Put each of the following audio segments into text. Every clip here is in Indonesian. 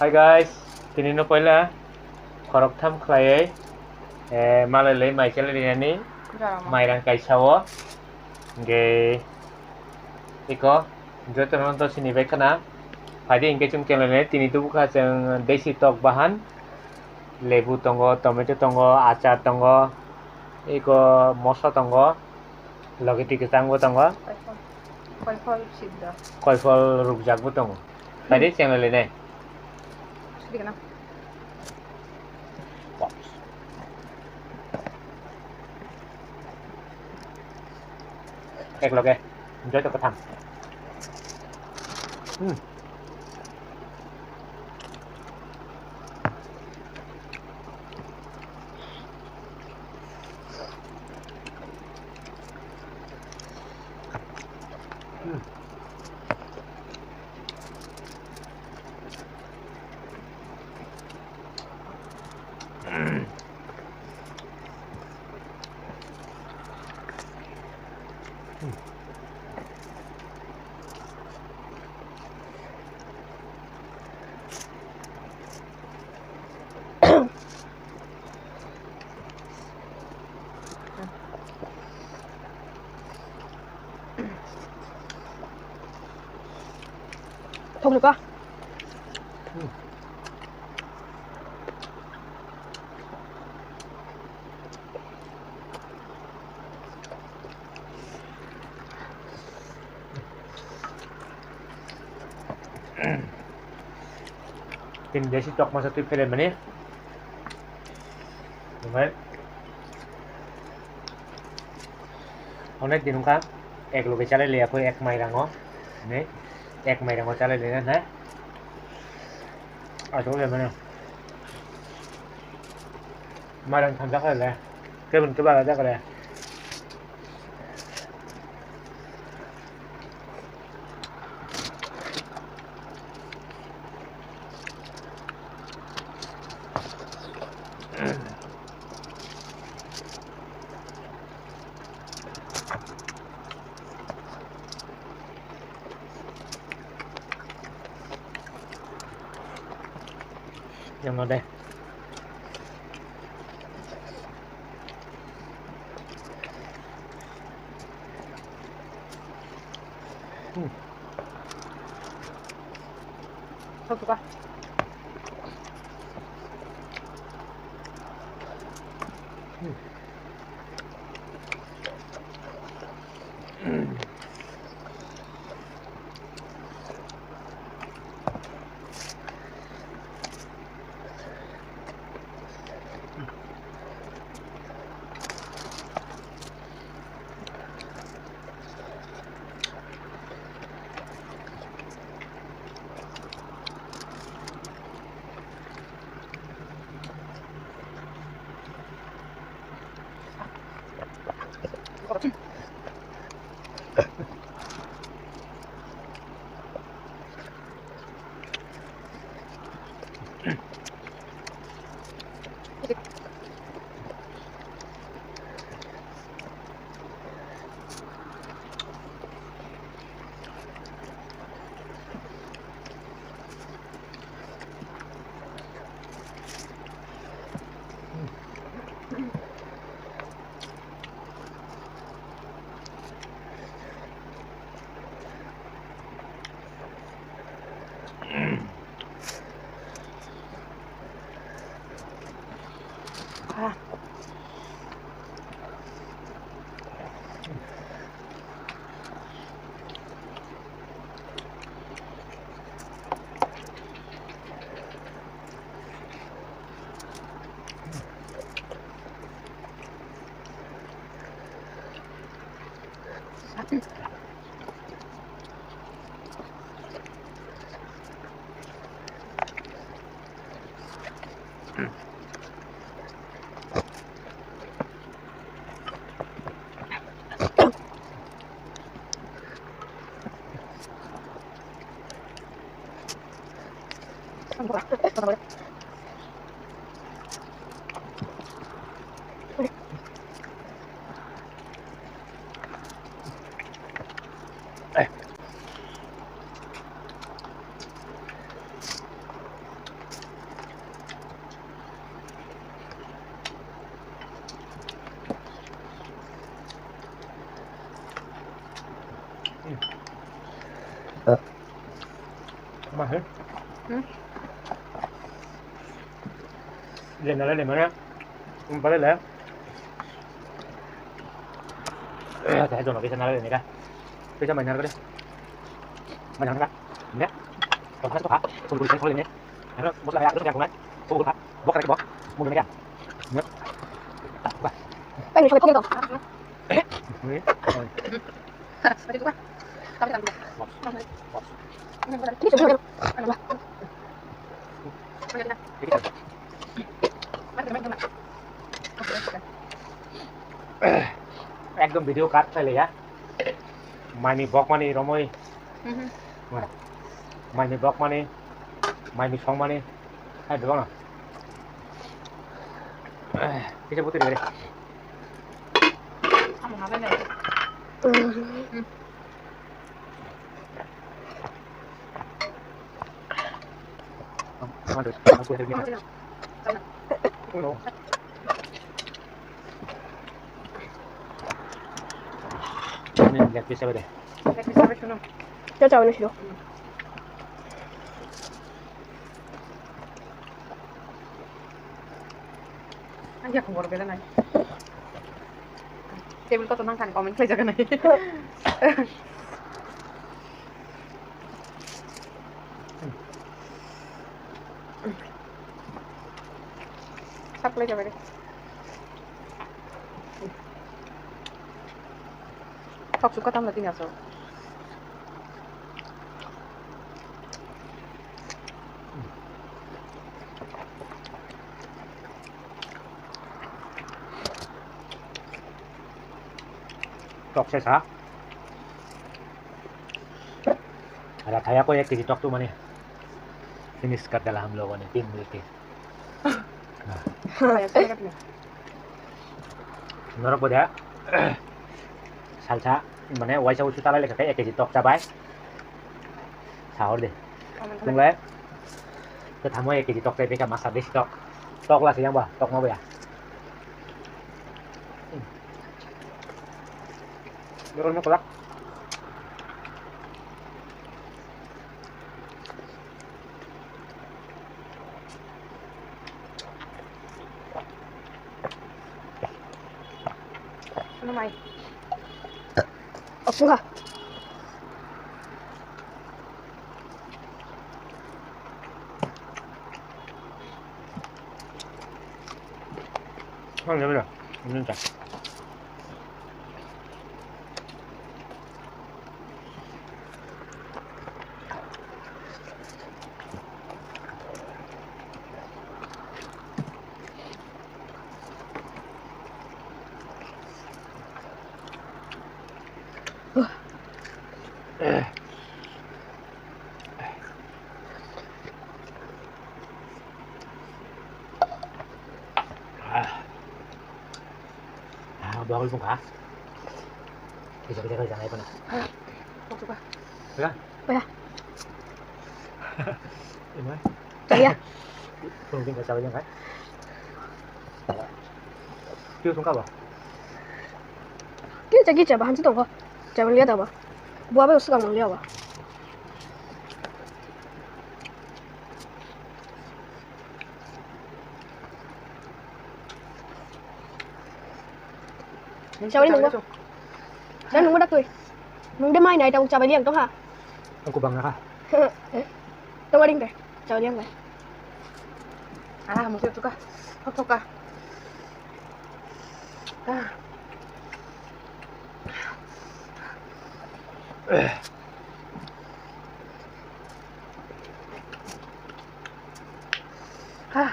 Hi guys, kini no pala korok tham khlai malalai mai chalani mairang kaisawo ge iko joto nonton sini bekana padi ingke chung kelane tini tu buka jeng desi tok bahan lebu tongo tomato tongo achar tongo iko mosa tongo logi tiki tangbo tongo koifol rukjak bu tongo padi chengle ne ek loge joto ko tham Không được cơ. Tin desi tok masa tu film ni Đúng Onek dinung ka ek loge chale le apoi ek mai rango ne ek mai rango chale le na chỗ này mana mai đang tham giác là cái mình cái ba là chắc là nhưng mà đây Không được cơ. Mahal. Hmm? Llenarle de manera un par de la. Cái rồi mà cái này này ra. Cái cho mình ăn cái đi. Mình ăn ra. Nhé. Còn hết có hả? Không được lên nhé. Nó một lại rất là cùng đấy. Không được hả? Bóc cái bóc. Mua cái này. Nhớ. Cái này không được. Rồi. Mati juga. Tapi kan juga. Ini coba dulu. Anu lah. একদম video cut চাইলে হ্যাঁ মাইনি বক মানে রমই মাইনি বক মানে মাইনি সং মানে হ্যাঁ দেবো না কিছু বুঝতে দেবে Kamu ngapain nih? Aduh, aku ada gini. Ini lihat bisa deh. Bisa şunu. Ya coba nih, aja aku baru bela nih. Table ko tenang kan, komen saja kan nih. Supply coba deh. Sok suka tambah tinggal so. Tok sesa. Ada kayak aku ya kisi tok tuh mana? Ini sekat dalam logo nih tim miliki. Menurut gue salsa mana wajah usus tala lek kayak kisi tok cabai. Sahur deh. Tunggu ya. Ketemu ya kisi tok tapi kan masa deh tok. Tok lah siang bah, tok mau ya. Meron mo kulak. Ano mai? Opo ka. Không nhớ rồi. Nên chặt. Bawa pun kah? Kita kerja apa nak? Sok suka. Ya. Apa ya? Ini. Iya. Mungkin nggak salah kan? Kêu xuống cấp à? Kia chả bà hắn chứ đâu có. Chả bằng liệt đâu bà. Bùa bây giờ sức bằng liệt bà. Chào đi mừng quá. Đang nunggu dah tuh. Nunggu main dah tahu coba liang tuh ha. Aku bangga kah? Tunggu ding deh. Coba liang deh. Ah, mesti suka. Sok suka. Ah. Ah.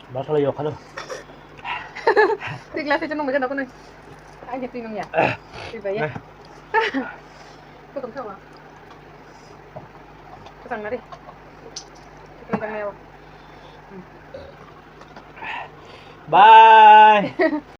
Basta layok ka doon. Di klase dyan nung maganda ko na. Ay, tingnan niya. Diba yan? Tutong siya ba? Tutang na rin. Tutang na rin. Bye!